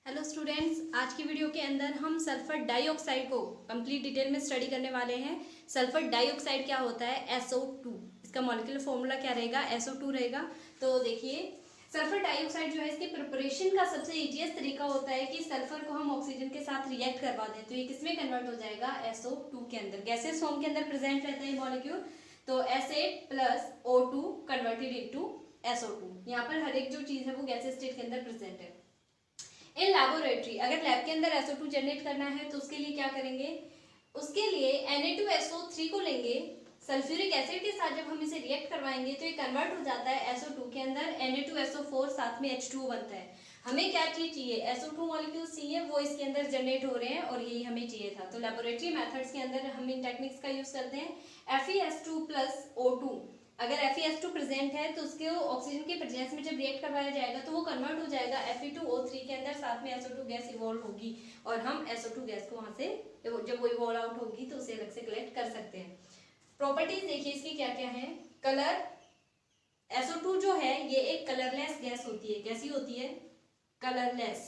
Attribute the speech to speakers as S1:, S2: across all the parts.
S1: Hello students, आज की video के अंदर हम सल्फर डाइऑक्साइड को कंप्लीट डिटेल में स्टडी करने वाले हैं। सल्फर डाइऑक्साइड क्या होता है? SO2। इसका मॉलिक्यूलर फॉर्मूला क्या रहेगा? SO2 रहेगा। तो देखिए, सल्फर डाइऑक्साइड जो है इसके प्रिपरेशन का सबसे इजीएस्ट तरीका होता है कि सल्फर को हम ऑक्सीजन के साथ रिएक्ट करवा दें तो ये किसमें कन्वर्ट हो जाएगा? SO2 के अंदर। गैसेस फॉर्म के अंदर प्रेजेंट रहता है मॉलिक्यूल, तो S8+O2 कन्वर्टेड इनटू SO2। यहाँ पर हर एक जो चीज है वो गैसेस स्टेट के अंदर प्रेजेंट है। इन लैबोरेटरी अगर लैब के अंदर SO2 जनरेट करना है तो उसके लिए क्या करेंगे? उसके लिए Na2SO3 को लेंगे, सल्फ्यूरिक एसिड के साथ जब हम इसे रिएक्ट करवाएंगे तो ये कन्वर्ट हो जाता है SO2 के अंदर, Na2SO4 साथ में H2 बनता है। हमें क्या चीज चाहिए? SO2 मॉलिक्यूल्स चाहिए, वो इसके अंदर जनरेट हो रहे हैं और यही हमें चाहिए था। तो लैबोरेटरी मेथड्स के अंदर हम इन टेक्निक्स का यूज करते हैं। Fe(S2+O2) अगर Fe(S2) प्रेजेंट है तो उसके ऑक्सीजन के प्रेजेंस में जब रिएक्ट करवाया जाएगा तो वो कन्वर्ट हो जाएगा Fe2O3 के अंदर, साथ में SO2 गैस इवॉल्व होगी और हम SO2 गैस को वहां से जब वो इवॉल्व आउट होगी तो उसे अलग से कलेक्ट कर सकते हैं। प्रॉपर्टीज देखिए इसकी क्या क्या है। कलर, SO2 जो है ये एक कलरलेस गैस होती है। कैसी होती है? कलरलेस।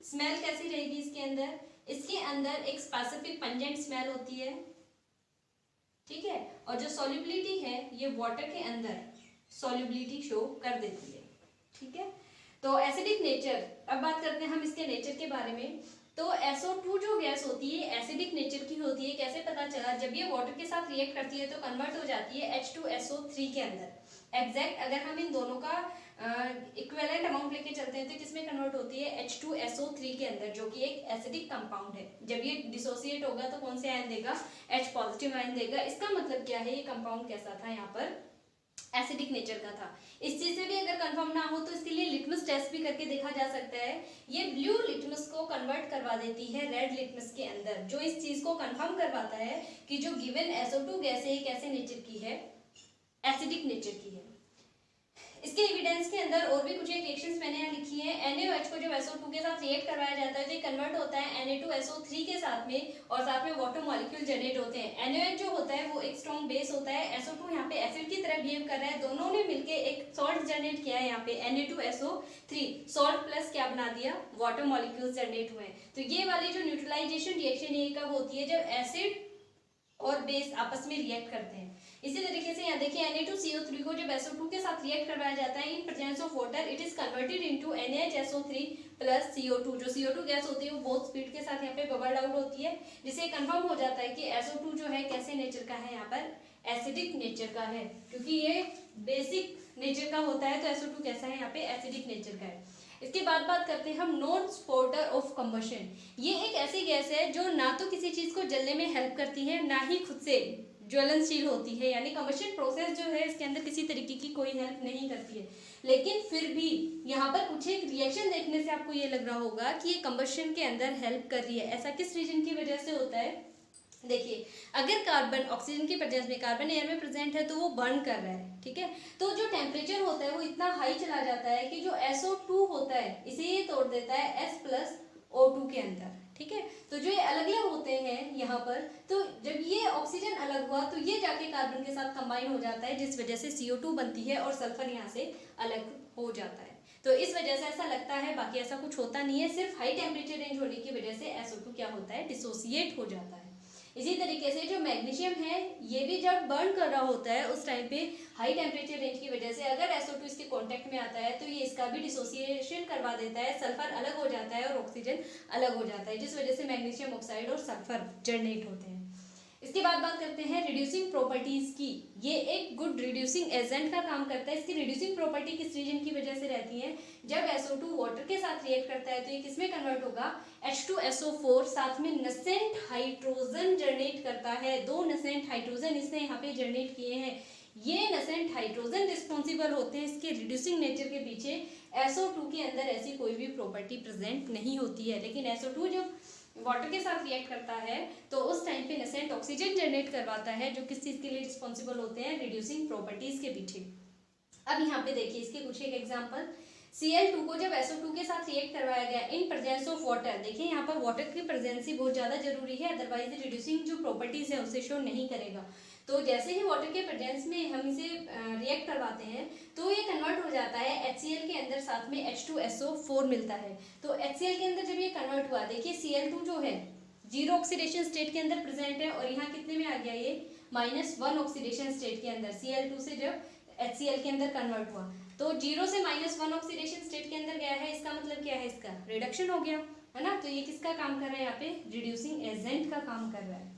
S1: स्मेल कैसी रहेगी इसके अंदर? इसके अंदर एक स्पेसिफिक पंजेंट स्मेल होती है, ठीक है। और जो सॉल्युबिलिटी है ये वाटर के अंदर सॉल्युबिलिटी शो कर देती है, ठीक है। तो एसिडिक नेचर, अब बात करते हैं हम इसके नेचर के बारे में। तो SO2 जो गैस होती है एसिडिक नेचर की होती है। कैसे पता चला? जब ये वाटर के साथ रिएक्ट करती है तो कन्वर्ट हो जाती है H2SO3 के अंदर। एग्जैक्ट अगर हम इन दोनों का इक्विवेलेंट अमाउंट लेके चलते हैं तो किसमें कन्वर्ट होती है? H2SO3 के अंदर, जो कि एक एसिडिक कंपाउंड है। जब ये डिसोसिएट होगा तो कौन से आयन देगा? H पॉजिटिव आयन देगा। इसका मतलब क्या है? ये कंपाउंड कैसा था? यहाँ पर एसिडिक नेचर का था। इस चीज से भी अगर कंफर्म ना हो तो इसके लिए लिटमस टेस्ट भी करके देखा जा सकता है। ये ब्लू लिटमस को कन्वर्ट करवा देती है रेड लिटमस के अंदर, जो इस चीज को कंफर्म करवाता है कि जो गिवन SO2 गैस है कैसे नेचर की है? एसिडिक नेचर की है। इसके एविडेंस के अंदर और भी कुछ एक रिएक्शंस मैंने यहाँ लिखी है। NaOH को जब SO2 के साथ रिएक्ट करवाया जाता है तो ये कन्वर्ट होता है Na2SO3 के साथ में और साथ में वाटर मॉलिक्यूल जनरेट होते हैं। NaOH जो होता है वो एक स्ट्रॉन्ग बेस होता है। SO2 यहाँ पे एसिड की तरह बिहेव कर रहा है। दोनों ने मिलके एक सॉल्ट जनरेट किया है यहाँ पे Na2SO3। सॉल्ट प्लस क्या बना दिया? वाटर मॉलिक्यूल्स जनरेट हुए। तो ये वाली जो न्यूट्रलाइजेशन रिएक्शन ये कब होती है? जब एसिड और बेस आपस में रिएक्ट करते हैं। इसी तरीके से यहाँ देखिए Na2CO3 को जब SO2 के साथ रिएक्ट करवाया जाता है in presence of water, it is converted into NaHSO3 plus CO2। जो CO2 गैस होती है वो बहुत स्पीड के साथ यहाँ पे बबल आउट होती है, जिससे कंफर्म हो जाता है कि SO2 जो है कैसे नेचर का है? यहाँ पर एसिडिक नेचर का है, क्योंकि ये बेसिक नेचर का होता है। तो SO2 कैसा है? यहाँ पे एसिडिक नेचर का है। इसके बाद बात करते हैं हम नॉन सपोर्टर ऑफ कंबशन। ये एक ऐसी गैस है जो ना तो किसी चीज को जलने में हेल्प करती है, ना ही खुद से ज्वलनशील होती है। यानी कंबशन प्रोसेस जो है इसके अंदर किसी तरीके की कोई हेल्प नहीं करती है। लेकिन फिर भी यहाँ पर कुछ एक रिएक्शन देखने से आपको ये लग रहा होगा कि ये कंबशन के अंदर हेल्प कर रही है। ऐसा किस रीजन की वजह से होता है? देखिए, अगर कार्बन ऑक्सीजन की प्रेजेंस में, कार्बन एयर में प्रेजेंट है तो वो बर्न कर रहा है, ठीक है। तो जो टेम्परेचर होता है वो इतना हाई चला जाता है कि जो SO2 होता है इसे ये तोड़ देता है S+O2 के अंदर, ठीक है। तो जो ये अलग अलग होते हैं यहाँ पर, तो जब ये ऑक्सीजन अलग हुआ तो ये जाके कार्बन के साथ कंबाइन हो जाता है, जिस वजह से CO2 बनती है और सल्फर यहाँ से अलग हो जाता है। तो इस वजह से ऐसा लगता है, बाकी ऐसा कुछ होता नहीं है। सिर्फ हाई टेम्परेचर रेंज होने की वजह से SO2 क्या होता है? डिसोसिएट हो जाता है। इसी तरीके से जो मैग्नीशियम है ये भी जब बर्न कर रहा होता है उस टाइम पे हाई टेम्परेचर रेंज की वजह से अगर SO2 इसके कांटेक्ट में आता है तो ये इसका भी डिसोसिएशन करवा देता है। सल्फर अलग हो जाता है और ऑक्सीजन अलग हो जाता है, जिस वजह से मैग्नीशियम ऑक्साइड और सल्फर जनरेट होते हैं। इसके बाद बात करते हैं रिड्यूसिंग प्रॉपर्टीज की। ये एक गुड रिड्यूसिंग एजेंट का काम करता है। इसकी रिड्यूसिंग प्रॉपर्टी किस रीजन की वजह से रहती है? जब SO2 वाटर के साथ रिएक्ट करता है तो ये किसमें कन्वर्ट होगा? H2SO4 साथ में नसेंट हाइड्रोजन जनरेट करता है। 2 नसेंट हाइड्रोजन इसने यहाँ पे जनरेट किए हैं। ये नसेंट हाइड्रोजन रिस्पॉन्सिबल होते हैं इसके रिड्यूसिंग नेचर के पीछे। SO2 के अंदर ऐसी कोई भी प्रॉपर्टी प्रेजेंट नहीं होती है, लेकिन SO2 जब वाटर के साथ रिएक्ट करता है तो उस टाइम पे नसेंट ऑक्सीजन जनरेट करवाता है, जो किस चीज के लिए रिस्पॉन्सिबल होते हैं? रिड्यूसिंग प्रॉपर्टीज के पीछे। अब यहाँ पे देखिए इसके कुछ एक एग्जांपल। Cl2 को जब SO2 के साथ रिएक्ट करवाया गया इन प्रेजेंस ऑफ वाटर, देखिए यहाँ पर वाटर की प्रेजेंस ही बहुत ज्यादा जरूरी है, अदरवाइज रिड्यूसिंग जो प्रॉपर्टीज है उसे शो नहीं करेगा। तो जैसे ही वाटर के प्रेजेंस में हम इसे रिएक्ट करवाते हैं तो ये कन्वर्ट हो जाता है HCl के अंदर, साथ में H2SO4 मिलता है। तो HCl के अंदर जब ये कन्वर्ट हुआ, देखिए Cl2 जो है जीरो ऑक्सीडेशन स्टेट के अंदर प्रेजेंट है, और यहाँ कितने में आ गया ये -1 ऑक्सीडेशन स्टेट के अंदर। Cl2 से जब HCl के अंदर कन्वर्ट हुआ तो 0 से -1 ऑक्सीडेशन स्टेट के अंदर गया है, इसका मतलब क्या है, इसका रिडक्शन हो गया है ना। तो ये किसका काम कर रहा है, यहाँ पे रिड्यूसिंग एजेंट का काम कर रहा है।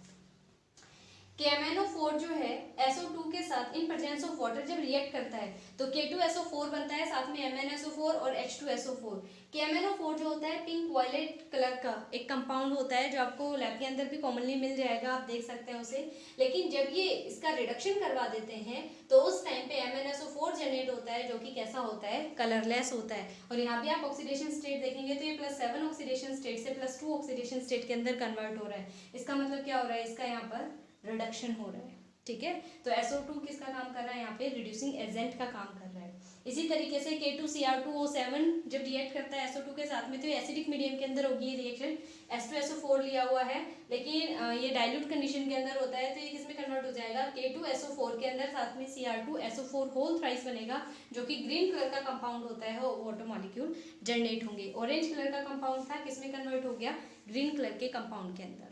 S1: KMnO4 जो है SO2 के साथ इन प्रेजेंस ऑफ वाटर जब रिएक्ट करता है तो K2SO4 बनता है, साथ में MnSO4 और H2SO4। KMnO4 जो होता है पिंक वायलेट कलर का एक कंपाउंड होता है, जो आपको लैब के अंदर भी कॉमनली मिल जाएगा, आप देख सकते हैं उसे। लेकिन जब ये इसका रिडक्शन करवा देते हैं तो उस टाइम पे MnSO4 जनरेट होता है, जो कि कैसा होता है, कलरलेस होता है। और यहाँ भी आप ऑक्सीडेशन स्टेट देखेंगे तो ये +7 ऑक्सीडेशन स्टेट से +2 ऑक्सीडेशन स्टेट के अंदर कन्वर्ट हो रहा है। इसका मतलब क्या हो रहा है, इसका यहाँ पर रिडक्शन हो रहा है, ठीक है। तो SO2 किसका काम कर रहा है, यहाँ पे रिड्यूसिंग एजेंट का काम कर रहा है। इसी तरीके से K2Cr2O7 जब रिएक्ट करता है SO2 के साथ में तो एसिडिक मीडियम के अंदर होगी ये रिएक्शन। H2SO4 लिया हुआ है, लेकिन ये डाइल्यूट कंडीशन के अंदर होता है, तो ये किसमें कन्वर्ट हो जाएगा, K2SO4 के अंदर, साथ में Cr2SO4 होल थ्राइस बनेगा, जो कि ग्रीन कलर का कंपाउंड होता है, वो वाटर मॉलिक्यूल जनरेट होंगे। ऑरेंज कलर का कंपाउंड था, किसमें कन्वर्ट हो गया, ग्रीन कलर के कंपाउंड के अंदर।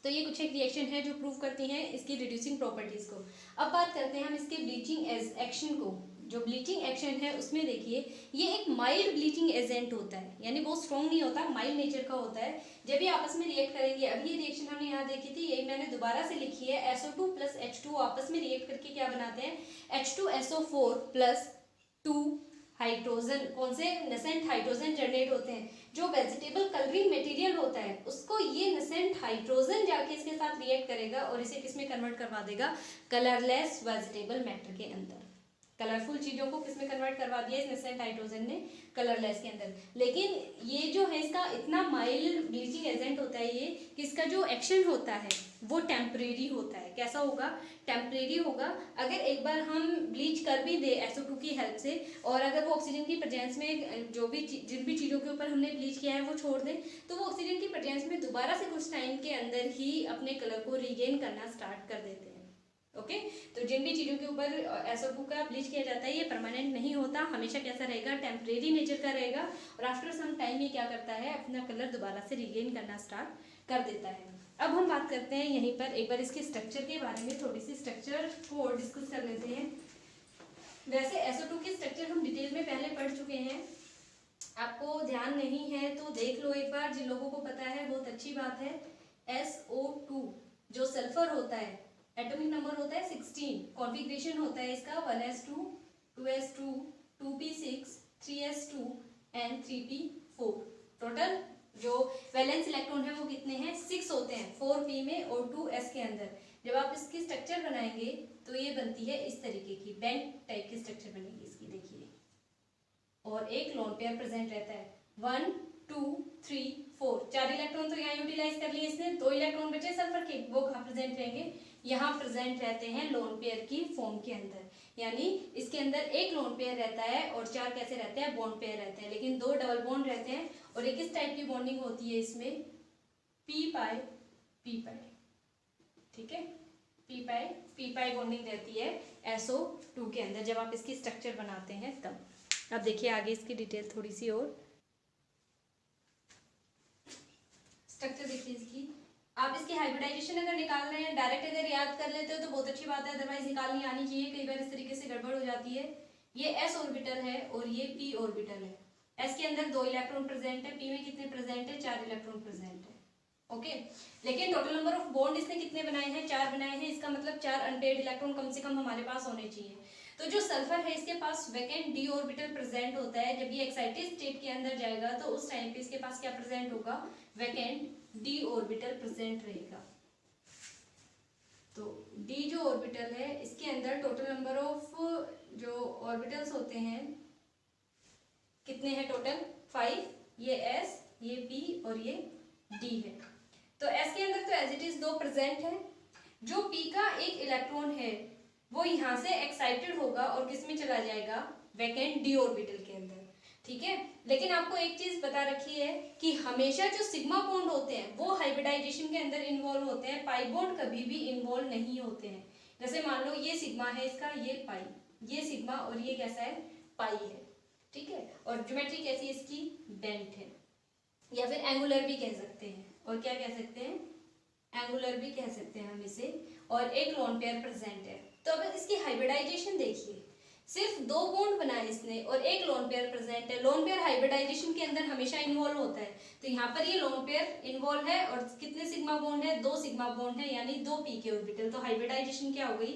S1: तो ये कुछ एक रिएक्शन है जो प्रूव करती हैं इसकी रिड्यूसिंग प्रॉपर्टीज को। अब बात करते हैं हम इसके ब्लीचिंग एक्शन को। जो ब्लीचिंग एक्शन है उसमें देखिए ये एक माइल्ड ब्लीचिंग एजेंट होता है, यानी बहुत स्ट्रॉन्ग नहीं होता, माइल्ड नेचर का होता है। जब ये आपस में रिएक्ट करेंगे, अभी ये रिएक्शन हमने यहाँ देखी थी, यही मैंने दोबारा से लिखी है, SO2 + H2 आपस में रिएक्ट करके क्या बनाते हैं, H2SO4 + 2 हाइड्रोजन, कौन से, नेसेंट हाइड्रोजन जनरेट होते हैं। जो वेजिटेबल कलरिंग मटेरियल होता है उसको ये नेसेंट हाइड्रोजन जाके इसके साथ रिएक्ट करेगा और इसे किसमें कन्वर्ट करवा देगा, कलरलेस वेजिटेबल मैटर के अंदर। कलरफुल चीजों को किसमें कन्वर्ट करवा दिया इस नेसेंट हाइड्रोजन ने, कलरलेस के अंदर। लेकिन ये जो है इसका इतना माइल्ड ब्लीचिंग एजेंट होता है ये, कि इसका जो एक्शन होता है वो टेम्परेरी होता है। कैसा होगा, टेम्परेरी होगा। अगर एक बार हम ब्लीच कर भी दे SO2 की हेल्प से, और अगर वो ऑक्सीजन की प्रेजेंस में जो भी जिन भी चीज़ों के ऊपर हमने ब्लीच किया है वो छोड़ दें, तो वो ऑक्सीजन की प्रेजेंस में दोबारा से कुछ टाइम के अंदर ही अपने कलर को रीगेन करना स्टार्ट कर देते हैं। ओके, तो जिन भी चीज़ों के ऊपर SO2 का ब्लीच किया जाता है ये परमानेंट नहीं होता, हमेशा कैसा रहेगा, टेम्परेरी नेचर का रहेगा, और आफ्टर सम टाइम ये क्या करता है, अपना कलर दोबारा से रीगेन करना स्टार्ट कर देता है। अब हम बात करते हैं यहीं पर एक बार इसके स्ट्रक्चर के बारे में, थोड़ी सी स्ट्रक्चर को डिस्कस कर लेते हैं। वैसे SO2 की स्ट्रक्चर हम डिटेल में पहले पढ़ चुके हैं, आपको ध्यान नहीं है तो देख लो एक बार, जिन लोगों को पता है बहुत अच्छी बात है। SO2 जो सल्फर होता है, एटॉमिक नंबर होता है 16, कॉन्फ़िगरेशन होता है इसका 1s2 2s2 2p6 3s2 and 3p4। Total जो वैलेंस इलेक्ट्रॉन है वो कितने हैं, 6 होते हैं, 4p में और 2s के अंदर। जब आप इसकी स्ट्रक्चर बनाएंगे तो ये बनती है इस तरीके की, बेंट टाइप की स्ट्रक्चर बनेगी इसकी, देखिए। और एक लोन पेयर प्रेजेंट रहता है, 1 2 3 4, 4 इलेक्ट्रॉन तो यहाँ यूटिलाइज कर लिए इसने, 2 इलेक्ट्रॉन बचे सल्फर के, वो कहाँ प्रेजेंट रहेंगे, यहाँ प्रेजेंट रहते हैं लोन पेयर की फॉर्म के अंदर। यानी इसके अंदर एक लोन पेयर रहता है और 4 कैसे रहते हैं, बॉन्ड पेयर रहते हैं, लेकिन 2 डबल बॉन्ड रहते हैं। और एक किस टाइप की बॉन्डिंग होती है इसमें, p पाई p पाई, ठीक है, p पाई बॉन्डिंग रहती है SO2 के अंदर जब आप इसकी स्ट्रक्चर बनाते हैं तब। अब देखिए आगे इसकी डिटेल थोड़ी सी और, स्ट्रक्चर देखिए इसकी। आप इसकी हाइब्रिडाइजेशन अगर निकाल रहे हैं, डायरेक्ट अगर याद कर लेते हो तो बहुत अच्छी बात है, अदरवाइज निकालनी आनी चाहिए, कई बार इस तरीके से गड़बड़ हो जाती है। ये s ऑर्बिटल है और ये p ऑर्बिटल है। s के अंदर 2 इलेक्ट्रॉन प्रेजेंट है, p में कितने प्रेजेंट है, 4 इलेक्ट्रॉन प्रेजेंट है। ओके, लेकिन टोटल नंबर ऑफ बॉन्ड इसने कितने बनाए हैं, 4 बनाए हैं, इसका मतलब 4 अनपेयर्ड इलेक्ट्रॉन कम से कम हमारे पास होने चाहिए। तो जो सल्फर है इसके पास वैकेंट d ऑर्बिटल प्रेजेंट होता है, जब ये एक्साइटेड स्टेट के अंदर जाएगा तो उस टाइम पे इसके पास क्या प्रेजेंट होगा, वैकेंट d ऑर्बिटल प्रेजेंट रहेगा। तो d जो ऑर्बिटल है इसके अंदर टोटल नंबर ऑफ जो ऑर्बिटल्स होते हैं कितने हैं, टोटल 5, ये s, ये p और ये d है। तो s के अंदर तो एज इट इज 2 प्रेजेंट है, जो p का एक इलेक्ट्रॉन है वो यहाँ से एक्साइटेड होगा और किस में चला जाएगा, वैकेंट d ऑर्बिटल के अंदर, ठीक है। लेकिन आपको एक चीज बता रखी है कि हमेशा जो सिग्मा बॉन्ड होते हैं वो हाइब्रिडाइजेशन के अंदर इन्वॉल्व होते हैं, पाई बॉन्ड कभी भी इन्वॉल्व नहीं होते हैं। जैसे मान लो ये सिग्मा है इसका, ये पाई, ये सिग्मा और ये कैसा है, पाई है, ठीक है। और ज्योमेट्री कैसी है इसकी, बेंट है, या फिर एंगुलर भी कह सकते हैं, और क्या कह सकते हैं, एंगुलर भी कह सकते हैं हम इसे, और एक लोन पेयर प्रेजेंट है। तो अब इसकी हाइब्रिडाइजेशन देखिए, सिर्फ 2 बॉन्ड बनाए इसने और एक लोन पेयर प्रेजेंट है। लोन पेयर हाइब्रिडाइजेशन के अंदर हमेशा इन्वॉल्व होता है, तो यहाँ पर ये लोन पेयर इन्वॉल्व है और कितने सिग्मा बॉन्ड है, 2 सिग्मा बॉन्ड है, यानी 2 p के ऑर्बिटल। तो हाइब्रिडाइजेशन क्या हो गई,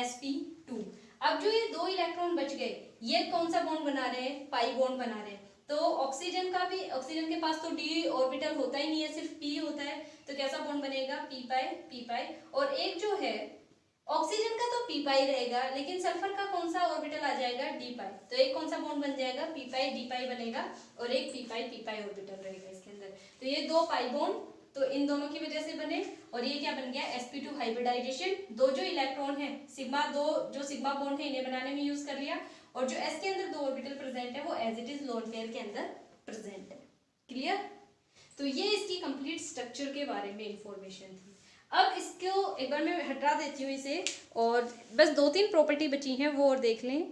S1: sp2। अब जो ये 2 इलेक्ट्रॉन बच गए, ये कौन सा बॉन्ड बना रहे हैं, पाई बॉन्ड बना रहे हैं। तो ऑक्सीजन का भी, ऑक्सीजन के पास तो d ऑर्बिटल होता ही नहीं है, सिर्फ p होता है, तो कैसा बॉन्ड बनेगा, p पाई। और एक जो है ऑक्सीजन का तो p पाई रहेगा, लेकिन सल्फर का कौन सा ऑर्बिटल आ जाएगा, d पाई। तो एक कौन सा बॉन्ड बन जाएगा, p पाई d पाई बनेगा, और एक p पाई ऑर्बिटल रहेगा इसके अंदर। तो ये 2 पाई बॉन्ड तो इन दोनों की वजह से बने, और ये क्या बन गया, sp2 हाइब्रिडाइजेशन। 2 जो इलेक्ट्रॉन है सिग्मा, 2 जो सिग्मा बॉन्ड है इन्हें बनाने में यूज कर लिया, और जो s के अंदर 2 ऑर्बिटल प्रेजेंट है वो as it is lone pair के अंदर प्रेजेंट है। क्लियर। तो ये इसकी कंप्लीट स्ट्रक्चर के बारे में इंफॉर्मेशन थी। अब इसको एक बार मैं हटा देती हूँ इसे, और बस 2-3 प्रॉपर्टी बची हैं वो और देख लें।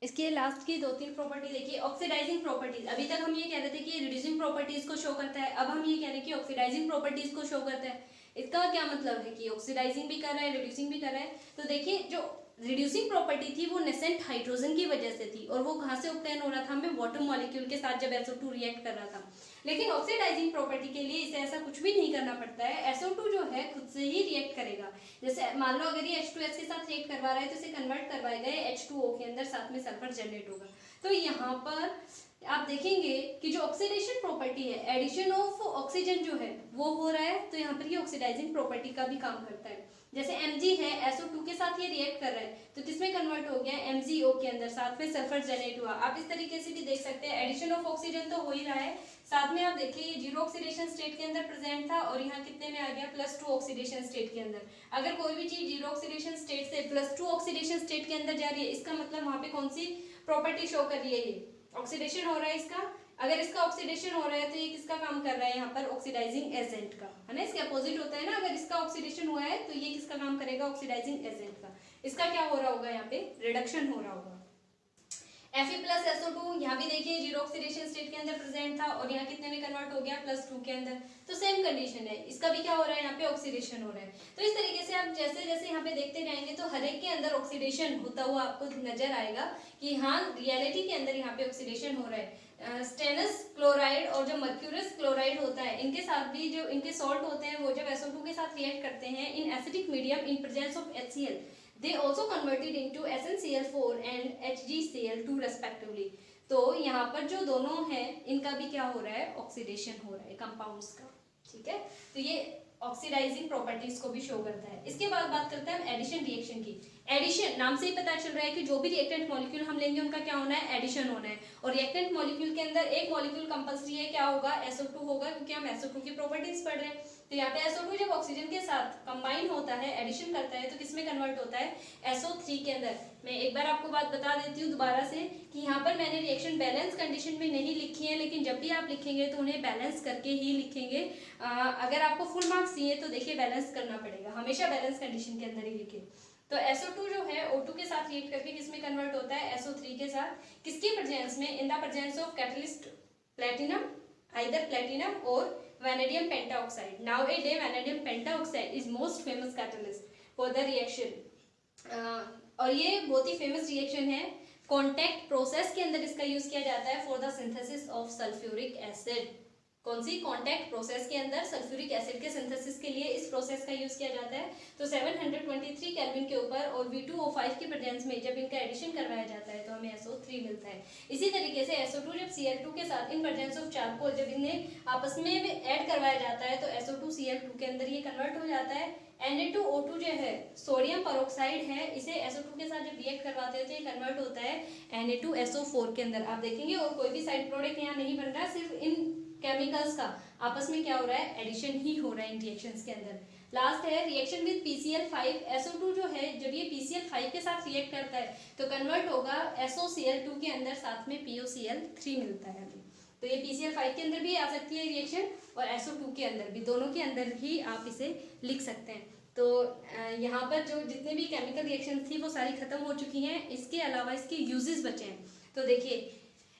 S1: इसके लास्ट की 2-3 प्रॉपर्टी देखिए, ऑक्सीडाइजिंग प्रॉपर्टीज। अभी तक हम ये कह रहे थे कि रिड्यूसिंग प्रॉपर्टीज को शो करता है, अब हम ये कह रहे हैं कि ऑक्सीडाइजिंग प्रॉपर्टीज को शो करता है। इसका क्या मतलब है कि ऑक्सीडाइजिंग भी कर रहा है, रिड्यूसिंग भी कर रहा है। तो देखिए जो रिड्यूसिंग प्रॉपर्टी थी वो नेसेंट हाइड्रोजन की वजह से थी, और वो कहाँ से ऑब्टेन हो रहा था, हमें वाटर मॉलिक्यूल के साथ जब SO2 रिएक्ट कर रहा था। लेकिन ऑक्सीडाइजिंग प्रॉपर्टी के लिए इसे ऐसा कुछ भी नहीं करना पड़ता है, SO2 जो है खुद से ही रिएक्ट करेगा। जैसे मान लो अगर ये H2S के साथ रिएक्ट करवा रहा है तो इसे कन्वर्ट करवाएगा H2O के अंदर, साथ में सल्फर जनरेट होगा। तो यहाँ पर आप देखेंगे कि जो ऑक्सीडेशन प्रॉपर्टी है, एडिशन ऑफ ऑक्सीजन जो है वो हो रहा है, तो यहाँ पर ये ऑक्सीडाइजिंग प्रॉपर्टी का भी काम करता है। जैसे Mg है, SO2 के साथ ये रिएक्ट कर रहा है, तो किसमें कन्वर्ट हो गया, MgO के अंदर, साथ में सल्फर जनरेट हुआ। आप इस तरीके से भी देख सकते हैं, एडिशन ऑफ ऑक्सीजन तो हो ही रहा है, साथ में आप देखिए ये 0 ऑक्सीडेशन स्टेट के अंदर प्रेजेंट था, और यहाँ कितने में आ गया, +2 ऑक्सीडेशन स्टेट के अंदर। अगर कोई भी चीज 0 ऑक्सीडेशन स्टेट से +2 ऑक्सीडेशन स्टेट के अंदर जा रही है, इसका मतलब वहां पे कौन सी प्रॉपर्टी शो कर रही है, ये ऑक्सीडेशन हो रहा है इसका। अगर इसका ऑक्सीडेशन हो रहा है तो ये किसका काम कर रहा है, यहाँ पर ऑक्सीडाइजिंग एजेंट का, है ना। इसके अपोजिट होता है ना, अगर इसका ऑक्सीडेशन हुआ है तो ये किसका काम करेगा, ऑक्सीडाइजिंग एजेंट का। इसका क्या हो रहा होगा, यहाँ पे रिडक्शन हो रहा होगा। Fe+SO2 यहाँ भी देखिए 0 ऑक्सीडेशन स्टेट के अंदर प्रेजेंट था, और यहाँ कितने में कन्वर्ट हो गया, +2 के अंदर। तो सेम कंडीशन है, इसका भी क्या हो रहा है, यहाँ पे ऑक्सीडेशन हो रहा है। तो इस तरीके से आप जैसे जैसे यहाँ पे देखते जाएंगे तो हर एक के अंदर ऑक्सीडेशन होता हुआ आपको नजर आएगा कि हाँ रियलिटी के अंदर यहाँ पे ऑक्सीडेशन हो रहा है। स्टेनस क्लोराइड और जो मर्क्यूरस क्लोराइड होता है, इनके साथ भी जो इनके सॉल्ट होते हैं वो जब SO2 के साथ रिएक्ट करते हैं in acidic medium in presence of HCl, they also converted into SnCl4 and HgCl2 respectively। तो यहाँ पर जो दोनों हैं इनका भी क्या हो रहा है, ऑक्सीडेशन हो रहा है कंपाउंड्स का, ठीक है। तो ये ऑक्सीडाइजिंग प्रॉपर्टीज को भी शो करता है। इसके बाद बात करते हैं हम एडिशन रिएक्शन की। एडिशन नाम से ही पता चल रहा है कि जो भी रिएक्टेंट मॉलिक्यूल हम लेंगे उनका क्या होना है, एडिशन होना है। और रिएक्टेंट मॉलिक्यूल के अंदर एक मॉलिक्यूल कंपल्सरी है, क्या होगा, SO2 होगा, क्योंकि हम SO2 की प्रॉपर्टीज पढ़ रहे हैं। तो यहाँ पे SO2 जब ऑक्सीजन के साथ कंबाइन होता है, एडिशन करता है, तो किसमें कन्वर्ट होता है, SO3 के अंदर। मैं एक बार आपको बात बता देती हूँ दोबारा से कि यहाँ पर मैंने रिएक्शन बैलेंस कंडीशन में नहीं लिखी है, लेकिन जब भी आप लिखेंगे तो उन्हें बैलेंस करके ही लिखेंगे। अगर आपको फुल मार्क्स चाहिए तो देखिए बैलेंस करना पड़ेगा, हमेशा बैलेंस कंडीशन के अंदर ही लिखे। तो SO2 जो है O2 के साथ रिएक्ट करके किसमें कन्वर्ट होता है, SO3 के साथ। किसकी प्रेजेंस में, in the presence of catalyst platinum, either platinum और vanadium pentaoxide। Nowadays vanadium pentaoxide is most famous catalyst for the reaction। और ये बहुत ही फेमस रिएक्शन है। कॉन्टैक्ट प्रोसेस के अंदर इसका यूज किया जाता है for the synthesis of sulphuric acid. कौन सी, कॉन्टैक्ट प्रोसेस के अंदर सल्फ्यूरिक एसिड के सिंथेसिस के लिए इस प्रोसेस का यूज किया जाता है। तो 723 केल्विन के ऊपर और V2O5 की प्रेजेंस में जब इनका एडिशन करवाया जाता है तो हमें SO3 मिलता है। इसी तरीके से SO2 जब Cl2 के साथ इन प्रेजेंस ऑफ चारकोल जब इन्हें आपस में ऐड करवाया जाता है तो SO2Cl2 के अंदर ये कन्वर्ट हो जाता है। Na2O2 जो है सोडियम पेरोक्साइड है, इसे SO2 के साथ जब रिएक्ट करवाते हैं तो ये कन्वर्ट होता है Na2SO4 के अंदर। आप देखेंगे और कोई भी साइड प्रोडक्ट यहाँ नहीं बन रहा, सिर्फ इन केमिकल्स का आपस में क्या हो रहा है, एडिशन ही हो रहा है इन रिएक्शंस के अंदर। लास्ट है रिएक्शन विद PCl5। SO2 जो है जब ये PCl5 के साथ रिएक्ट करता है तो कन्वर्ट होगा SOCl2 के अंदर, साथ में POCl3 मिलता है हमें। तो ये PCl5 के अंदर भी आ सकती है रिएक्शन और SO2 के अंदर भी, दोनों के अंदर ही आप इसे लिख सकते हैं। तो यहाँ पर जो जितने भी केमिकल रिएक्शन थी वो सारी खत्म हो चुकी हैं। इसके अलावा इसके यूजेस बचे हैं। तो देखिए,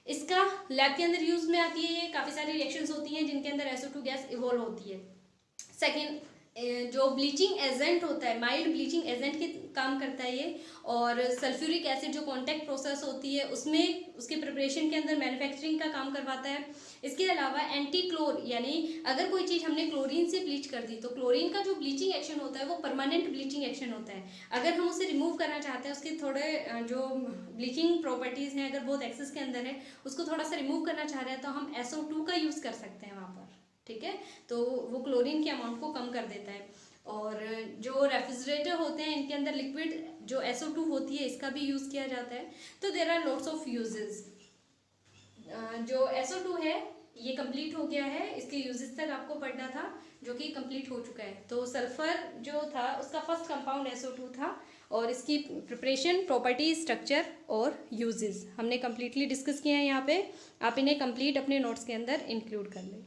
S1: इसका लैब के अंदर यूज में आती है। ये काफ़ी सारी रिएक्शंस होती हैं जिनके अंदर SO2 गैस इवॉल्व होती है। सेकेंड, जो ब्लीचिंग एजेंट होता है, माइल्ड ब्लीचिंग एजेंट के काम करता है ये। और सल्फ्यूरिक एसिड जो कॉन्टैक्ट प्रोसेस होती है उसमें उसके प्रिपरेशन के अंदर मैन्युफैक्चरिंग का काम करवाता है। इसके अलावा एंटी क्लोर, यानी अगर कोई चीज़ हमने क्लोरीन से ब्लीच कर दी तो क्लोरीन का जो ब्लीचिंग एक्शन होता है वो परमानेंट ब्लीचिंग एक्शन होता है। अगर हम उसे रिमूव करना चाहते हैं, उसके थोड़े जो ब्लीचिंग प्रॉपर्टीज़ हैं अगर बहुत एक्सेस के अंदर है, उसको थोड़ा सा रिमूव करना चाह रहे हैं तो हम SO2 का यूज़ कर सकते हैं वहाँ पर। ठीक है, तो वो क्लोरीन के अमाउंट को कम कर देता है। और जो रेफ्रिजरेटर होते हैं इनके अंदर लिक्विड जो SO2 होती है इसका भी यूज़ किया जाता है। तो there are lots of uses. जो SO2 है ये कंप्लीट हो गया है, इसके यूजेस तक आपको पढ़ना था जो कि कंप्लीट हो चुका है। तो सल्फर जो था उसका फर्स्ट कंपाउंड SO2 था और इसकी प्रिपरेशन, प्रॉपर्टी, स्ट्रक्चर और यूजेस हमने कम्प्लीटली डिस्कस किया है यहाँ पे। आप इन्हें कंप्लीट अपने नोट्स के अंदर इंक्लूड कर लें।